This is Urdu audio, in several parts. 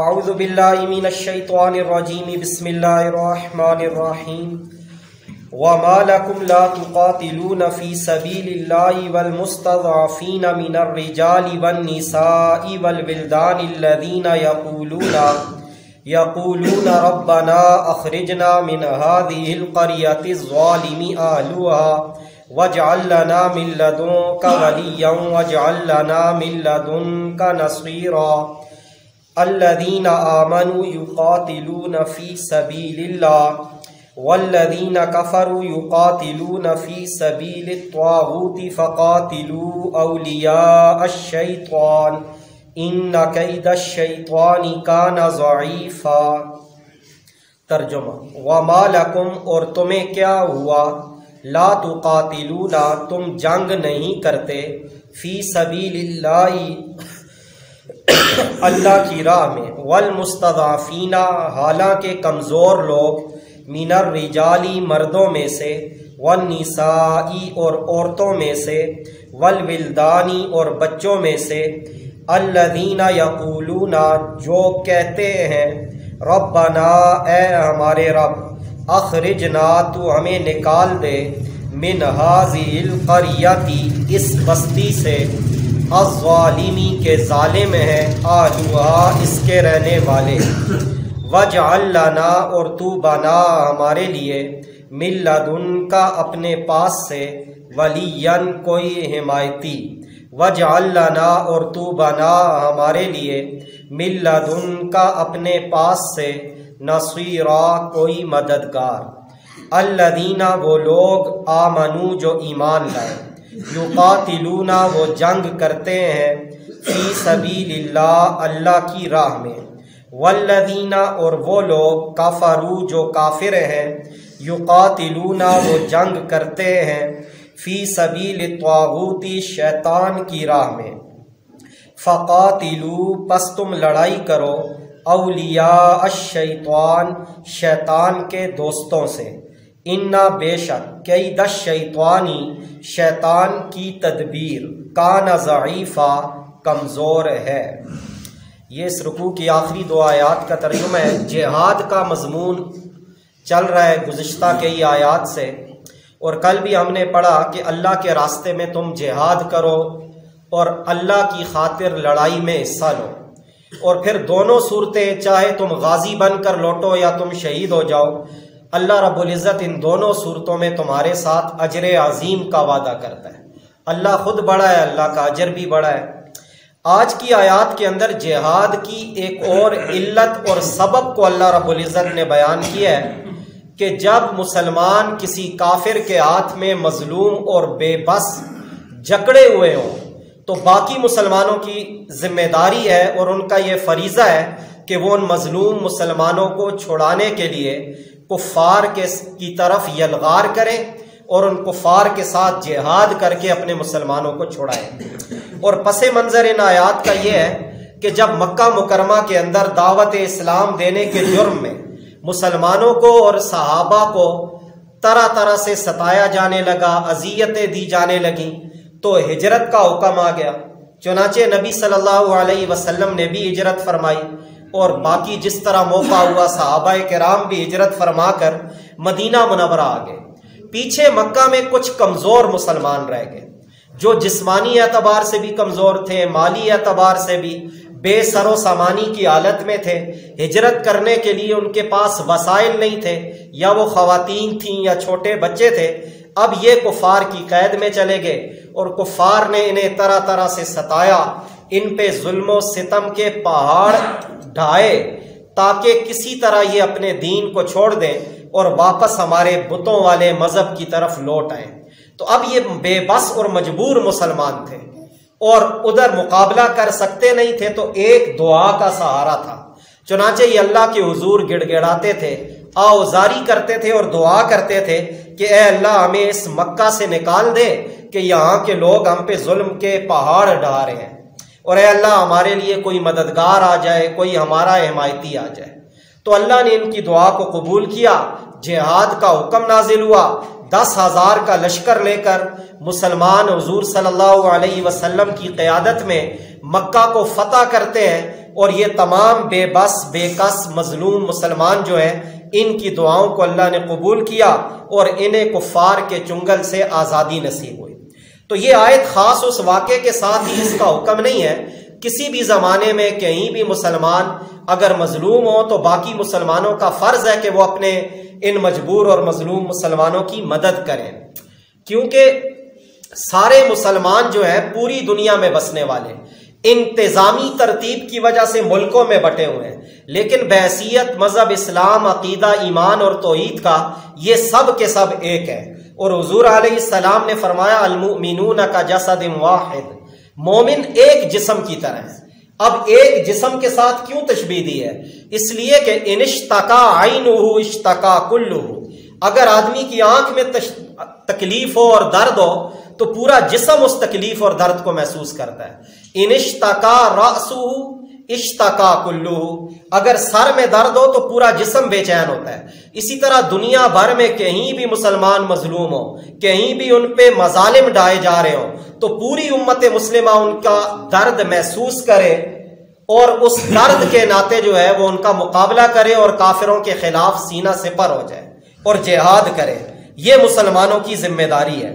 اعوذ باللہ من الشیطان الرجیم بسم اللہ الرحمن الرحیم وما لکم لا تقاتلون فی سبیل اللہ والمستضعفین من الرجال والنساء والولدان الذین یقولون ربنا اخرجنا من هذه القریۃ الظالم اہلها واجعل لنا من لدنک ولیا واجعل لنا من لدنک نصیرا الذین آمنوا یقاتلون فی سبیل اللہ والذین کفروا یقاتلون فی سبیل الطاغوت فقاتلوا اولیاء الشیطان ان کید الشیطان کان ضعیفا۔ ترجمہ: وما لکم، اور تمہیں کیا ہوا، لا تقاتلون، تم جنگ نہیں کرتے، فی سبیل اللہ، اللہ کی راہ میں، والمستضعفین، حالانکہ کمزور لوگ، من الرجالی، مردوں میں سے، والنسائی، اور عورتوں میں سے، والولدانی، اور بچوں میں سے، الذین یقولون، جو کہتے ہیں، ربنا، اے ہمارے رب، اخرجنا، تو ہمیں نکال دے، من ہذہ القریۃ، اس بستی سے، الظالمی، کے ظالم ہیں، اہلھا، اس کے رہنے والے، واجعل لنا، اور تو بنا ہمارے لیے، من لدنک، اپنے پاس سے، ولیا، کوئی حمایتی، واجعل لنا، اور تو بنا ہمارے لیے، من لدنک، اپنے پاس سے، نصیرا، کوئی مددگار، الذین، وہ لوگ، آمنو، جو ایمان لائے، یقاتلون، وہ جنگ کرتے ہیں، فی سبیل اللہ، اللہ کی راہ میں، والذین، اور وہ لوگ، کفروا، جو کافر ہیں، یقاتلون، وہ جنگ کرتے ہیں، فی سبیل الطاغوت، شیطان کی راہ میں، فقاتلوا، پس تم لڑائی کرو، اولیاء الشیطان، شیطان کے دوستوں سے، انا، بے شک، کید الشیطانی، شیطان کی تدبیر، کان ضعیفا، کمزور ہے۔ یہ اس رکوع کی آخری دو آیات کا ترجمہ ہے۔ جہاد کا مضمون چل رہا ہے گزشتہ کئی آیات سے، اور کل بھی ہم نے پڑھا کہ اللہ کے راستے میں تم جہاد کرو اور اللہ کی خاطر لڑائی میں حصہ لو، اور پھر دونوں صورتیں، چاہے تم غازی بن کر لوٹو یا تم شہید ہو جاؤ، اللہ رب العزت ان دونوں صورتوں میں تمہارے ساتھ اجر عظیم کا وعدہ کرتا ہے۔ اللہ خود بڑا ہے، اللہ کا اجر بھی بڑا ہے۔ آج کی آیات کے اندر جہاد کی ایک اور علت اور سبب کو اللہ رب العزت نے بیان کیا ہے کہ جب مسلمان کسی کافر کے ہاتھ میں مظلوم اور بے بس جکڑے ہوئے ہوں تو باقی مسلمانوں کی ذمہ داری ہے اور ان کا یہ فریضہ ہے کہ وہ ان مظلوم مسلمانوں کو چھڑانے کے لیے کفار کی طرف یلغار کریں اور ان کفار کے ساتھ جہاد کر کے اپنے مسلمانوں کو چھڑائیں۔ اور پس منظر ان آیات کا یہ ہے کہ جب مکہ مکرمہ کے اندر دعوت اسلام دینے کے جرم میں مسلمانوں کو اور صحابہ کو طرح طرح سے ستایا جانے لگا، اذیتیں دی جانے لگیں، تو ہجرت کا حکم آ گیا۔ چنانچہ نبی صلی اللہ علیہ وسلم نے بھی ہجرت فرمائی، اور باقی جس طرح موقع ہوا صحابہ کرام بھی ہجرت فرما کر مدینہ منورہ آ گئے۔ پیچھے مکہ میں کچھ کمزور مسلمان رہ گئے جو جسمانی اعتبار سے بھی کمزور تھے، مالی اعتبار سے بھی بے سر و سامانی کی حالت میں تھے، ہجرت کرنے کے لیے ان کے پاس وسائل نہیں تھے، یا وہ خواتین تھیں یا چھوٹے بچے تھے۔ اب یہ کفار کی قید میں چلے گئے اور کفار نے انہیں طرح طرح سے ستایا، ان پہ ظلم و ستم کے پہاڑ ڈھائے تاکہ کسی طرح یہ اپنے دین کو چھوڑ دیں اور واپس ہمارے بتوں والے مذہب کی طرف لوٹ آئیں۔ تو اب یہ بے بس اور مجبور مسلمان تھے اور ادھر مقابلہ کر سکتے نہیں تھے، تو ایک دعا کا سہارا تھا۔ چنانچہ یہ اللہ کے حضور گڑ گڑاتے تھے، آوزاری کرتے تھے اور دعا کرتے تھے کہ اے اللہ ہمیں اس مکہ سے نکال دے کہ یہاں کے لوگ ہم پہ ظلم کے پہاڑ ڈھا رہے ہیں، اور اے اللہ ہمارے لیے کوئی مددگار آ جائے، کوئی ہمارا حمایتی آ جائے۔ تو اللہ نے ان کی دعا کو قبول کیا، جہاد کا حکم نازل ہوا، 10,000 کا لشکر لے کر مسلمان حضور صلی اللہ علیہ وسلم کی قیادت میں مکہ کو فتح کرتے ہیں۔ اور یہ تمام بے بس بے کس مظلوم مسلمان جو ہیں ان کی دعاؤں کو اللہ نے قبول کیا اور انہیں کفار کے چنگل سے آزادی نصیب ہوئی۔ تو یہ آیت خاص اس واقعے کے ساتھ ہی اس کا حکم نہیں ہے، کسی بھی زمانے میں کہیں بھی مسلمان اگر مظلوم ہو تو باقی مسلمانوں کا فرض ہے کہ وہ اپنے ان مجبور اور مظلوم مسلمانوں کی مدد کریں، کیونکہ سارے مسلمان جو ہیں پوری دنیا میں بسنے والے انتظامی ترتیب کی وجہ سے ملکوں میں بٹے ہوئے ہیں، لیکن بحیثیت مذہب اسلام، عقیدہ، ایمان اور توحید کا یہ سب کے سب ایک ہے۔ اور حضور علیہ السلام نے فرمایا المؤمنون کا جسد واحد، مومن ایک جسم کی طرح ہے۔ اب ایک جسم کے ساتھ کیوں تشبیہ دی ہے؟ اس لیے کہ ان اشتکا عینہ اشتکا کلہ، اگر آدمی کی آنکھ میں تکلیف ہو اور درد ہو تو پورا جسم اس تکلیف اور درد کو محسوس کرتا ہے۔ ان اشتکا رأسہ اشتکا کلہ، اگر سر میں درد ہو تو پورا جسم بے چین ہوتا ہے۔ اسی طرح دنیا بھر میں کہیں بھی مسلمان مظلوم ہو، کہیں بھی ان پہ مظالم ڈھائے جا رہے ہوں تو پوری امت مسلمہ ان کا درد محسوس کرے اور اس درد کے ناطے جو ہے وہ ان کا مقابلہ کرے اور کافروں کے خلاف سینہ سپر ہو جائے اور جہاد کرے۔ یہ مسلمانوں کی ذمہ داری ہے۔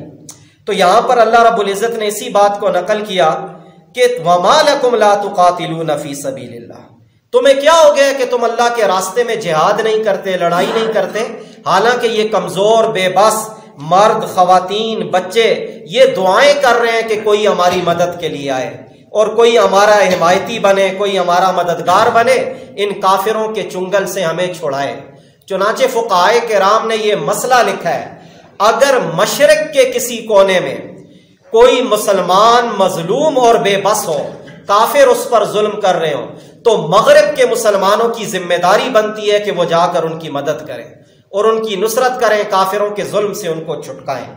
تو یہاں پر اللہ رب العزت نے اسی بات کو نقل کیا کہ وَمَا لَكُمْ لَا تُقَاتِلُونَ فِي سَبِيلِ اللَّهِ، تمہیں کیا ہو گیا کہ تم اللہ کے راستے میں جہاد نہیں کرتے، لڑائی نہیں کرتے، حالانکہ یہ کمزور بے بس مرد، خواتین، بچے یہ دعائیں کر رہے ہیں کہ کوئی ہماری مدد کے لیے آئے اور کوئی ہمارا حمایتی بنے، کوئی ہمارا مددگار بنے، ان کافروں کے چنگل سے ہمیں چھڑائے۔ چنانچہ فقہائے کرام نے یہ مسئلہ لکھا ہے، اگر مشرق کے کسی کونے میں کوئی مسلمان مظلوم اور بے بس ہو، کافر اس پر ظلم کر رہے ہوں، تو مغرب کے مسلمانوں کی ذمہ داری بنتی ہے کہ وہ جا کر ان کی مدد کریں اور ان کی نصرت کریں، کافروں کے ظلم سے ان کو چھٹکائیں۔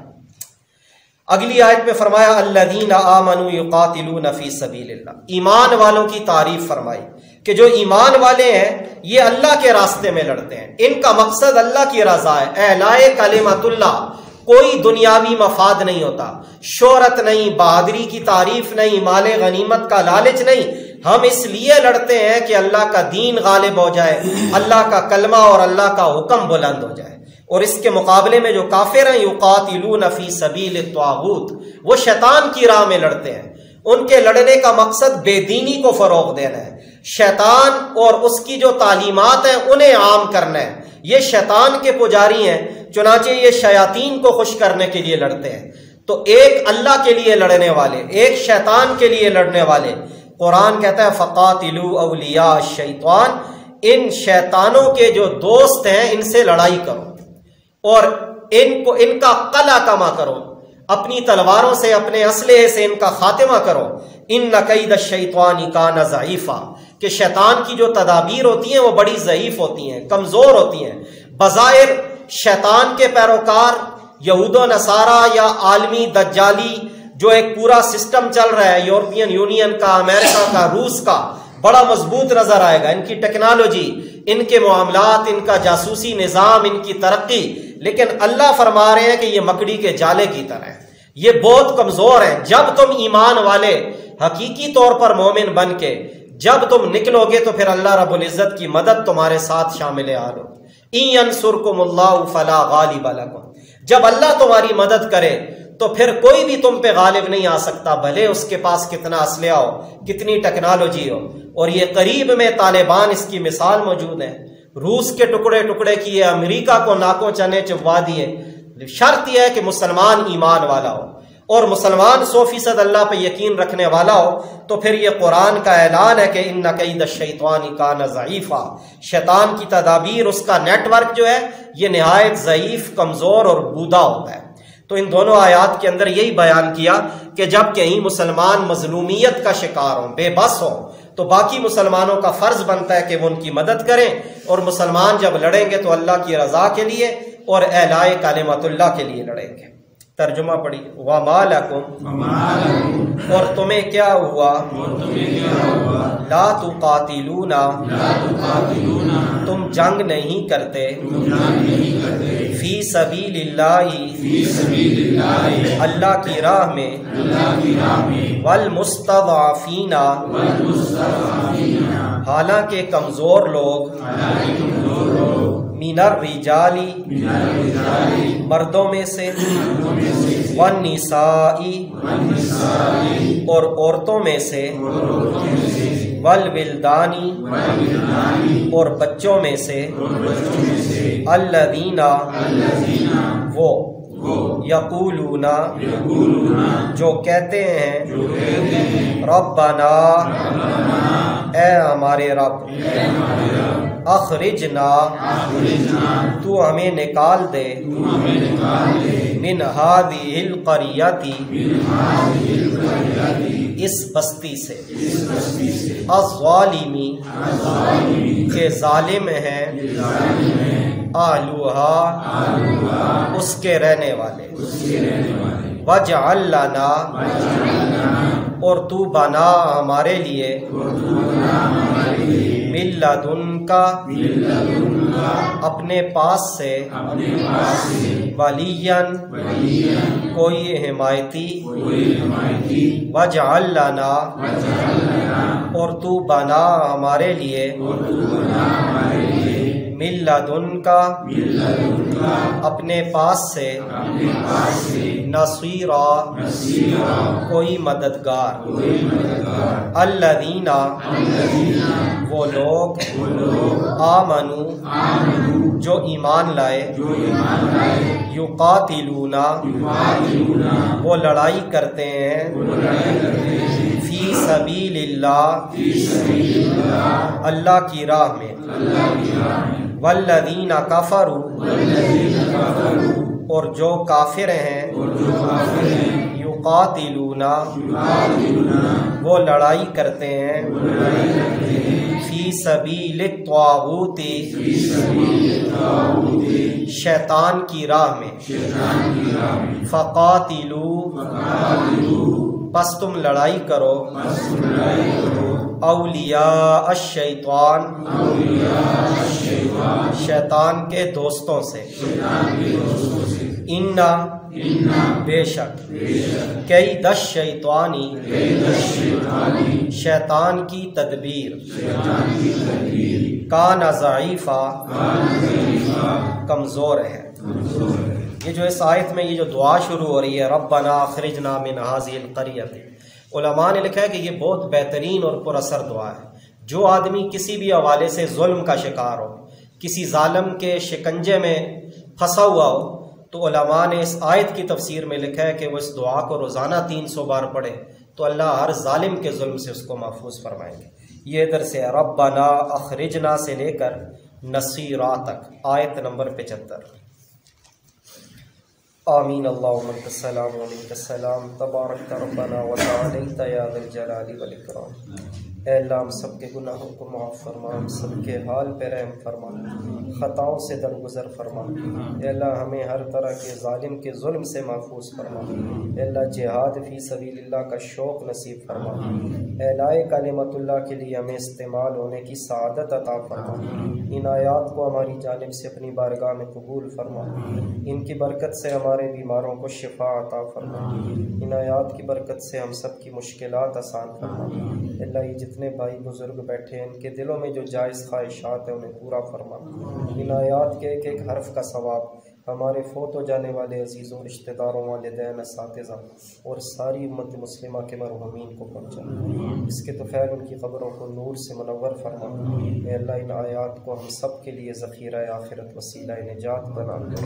اگلی آیت میں فرمایا الذین آمنوا یقاتلون فی سبیل اللہ، ایمان والوں کی تعریف فرمائی کہ جو ایمان والے ہیں یہ اللہ کے راستے میں لڑتے ہیں، ان کا مقصد اللہ کی رضا ہے، اعلاء کلمۃ اللہ، کوئی دنیاوی مفاد نہیں ہوتا، شہرت نہیں، بہادری کی تعریف نہیں، مال غنیمت کا لالچ نہیں، ہم اس لیے لڑتے ہیں کہ اللہ کا دین غالب ہو جائے، اللہ کا کلمہ اور اللہ کا حکم بلند ہو جائے۔ اور اس کے مقابلے میں جو کافر ہیں یقاتلون فی سبیل الطاغوت، وہ شیطان کی راہ میں لڑتے ہیں، ان کے لڑنے کا مقصد بے دینی کو فروغ دینا ہے، شیطان اور اس کی جو تعلیمات ہیں انہیں عام کرنا ہے۔ یہ شیطان کے پجاری ہیں، چنانچہ یہ شیاطین کو خوش کرنے کے لیے لڑتے ہیں۔ تو ایک اللہ کے لیے لڑنے والے، ایک شیطان کے لیے لڑنے والے۔ قرآن کہتا ہے فقاتلوا اولیاء الشیطان، ان شیطانوں کے جو دوست ہیں ان سے لڑائی کرو اور ان کا قلع کما کرو، اپنی تلواروں سے، اپنے اسلحے سے ان کا خاتمہ کرو۔ ان کید الشیطان کان ضعیفا، کہ شیطان کی جو تدابیر ہوتی ہیں وہ بڑی ضعیف ہوتی ہیں، کمزور ہوتی ہیں۔ بظاہر شیطان کے پیروکار یہود و نصارہ یا عالمی دجالی جو ایک پورا سسٹم چل رہا ہے، یورپین یونین کا، امریکہ کا، روس کا، بڑا مضبوط نظر آئے گا، ان کی ٹیکنالوجی، ان کے معاملات، ان کا جاسوسی نظام، ان کی ترقی، لیکن اللہ فرما رہے ہیں کہ یہ مکڑی کے جالے کی طرح ہے، یہ بہت کمزور ہیں۔ جب تم ایمان والے حقیقی طور پر مومن بن کے جب تم نکلو گے تو پھر اللہ رب العزت کی مدد تمہارے ساتھ شامل حال ہو۔ ان ینصرکم اللہ فلا غالب لکم، جب اللہ تمہاری مدد کرے تو پھر کوئی بھی تم پہ غالب نہیں آ سکتا، بھلے اس کے پاس کتنا اسلحہ ہو، کتنی ٹیکنالوجی ہو۔ اور یہ قریب میں طالبان اس کی مثال موجود ہے، روس کے ٹکڑے ٹکڑے کیے، امریکہ کو ناکوں چنے چبوا دیے۔ شرط یہ ہے کہ مسلمان ایمان والا ہو اور مسلمان 100% اللہ پہ یقین رکھنے والا ہو، تو پھر یہ قرآن کا اعلان ہے کہ ان کید الشیطان کان ضعیفا، شیطان کی تدابیر، اس کا نیٹ ورک جو ہے یہ نہایت ضعیف، کمزور اور بودا ہوتا ہے۔ تو ان دونوں آیات کے اندر یہی بیان کیا کہ جب کہیں مسلمان مظلومیت کا شکار ہوں، بے بس ہوں، تو باقی مسلمانوں کا فرض بنتا ہے کہ وہ ان کی مدد کریں، اور مسلمان جب لڑیں گے تو اللہ کی رضا کے لیے اور اعلاء کلمۃ اللہ کے لیے لڑیں گے۔ ترجمہ پڑھی وَمَا لَكُمْ، اور تمہیں کیا ہوا، لا تقاتلون، تم جنگ نہیں کرتے، فی سبیل اللہ اللہ کی راہ میں والمستضعفین حالانکہ کمزور لوگ من الرجال مردوں میں سے والنساء اور عورتوں میں سے والولدان اور بچوں میں سے الذین وہ یقولون جو کہتے ہیں ربنا اے ہمارے رب اخرجنا تو ہمیں نکال دے من هذه القریۃ اس بستی سے الظالمی کے ظالم ہیں اہلھا اس کے رہنے والے وجعل لنا اور تو بنا ہمارے لیے من لدنک اپنے پاس سے ولیاً کوئی حمایتی وجعل لنا اور تو بنا ہمارے لیے من لدنک اپنے پاس سے نصیرا کوئی مددگار الذین وہ لوگ آمنو جو ایمان لائے یقاتلون وہ لڑائی کرتے ہیں فی سبیل اللہ اللہ کی راہ میں والذین کفروا اور جو کافر ہیں یقاتلون وہ لڑائی کرتے ہیں فی سبیل الطاغوت شیطان کی راہ میں فقاتلوا پس تم لڑائی کرو اولیاء الشیطان شیطان کے دوستوں سے انا بے شک کید الشیطانی شیطان کی تدبیر کان ضعیفا کمزور ہے۔ یہ جو اس آیت میں یہ جو دعا شروع ہو رہی ہے ربنا اخرجنا من هذه القریۃ، علماء نے لکھا ہے کہ یہ بہت بہترین اور پر اثر دعا ہے۔ جو آدمی کسی بھی حوالے سے ظلم کا شکار ہو، کسی ظالم کے شکنجے میں پھنسا ہوا ہو، تو علماء نے اس آیت کی تفسیر میں لکھا ہے کہ وہ اس دعا کو روزانہ 300 بار پڑھے تو اللہ ہر ظالم کے ظلم سے اس کو محفوظ فرمائیں گے۔ یہ ادھر سے ربنا اخرجنا سے لے کر نصیرا تک آیت نمبر 75۔ آمین اللہم انت السلام و منک السلام تبارک ربنا و تعالیت یا ذا الجلال والاکرام۔ اے اللہ ہم سب کے گناہوں کو معاف فرما، ہم سب کے حال پہ رحم فرما، خطاؤں سے درگزر فرما۔ اے اللہ ہمیں ہر طرح کے ظالم کے ظلم سے محفوظ فرما۔ اے اللہ جہاد فی سبیل اللہ کا شوق نصیب فرما۔ اعلاء کلمت اللہ کے لیے ہمیں استعمال ہونے کی سعادت عطا فرما۔ ان آیات کو ہماری جانب سے اپنی بارگاہ میں قبول فرما۔ ان کی برکت سے ہمارے بیماروں کو شفا عطا فرما۔ ان آیات کی برکت سے ہم سب کی مشکلات آسان فرما۔ اللہ یہ جتنے بھائی بزرگ بیٹھے ہیں ان کے دلوں میں جو جائز خواہشات ہیں انہیں پورا فرما۔ ان آیات کے ایک ایک حرف کا ثواب ہمارے فوت ہو جانے والے عزیزوں، رشتہ داروں، والدین، اساتذہ اور ساری امت مسلمہ کے مرحومین کو پہنچا۔ اس کے توفیق ان کی قبروں کو نور سے منور فرما۔ اے اللہ ان آیات کو ہم سب کے لیے ذخیرہ آخرت وسیلہ نجات بنا دے۔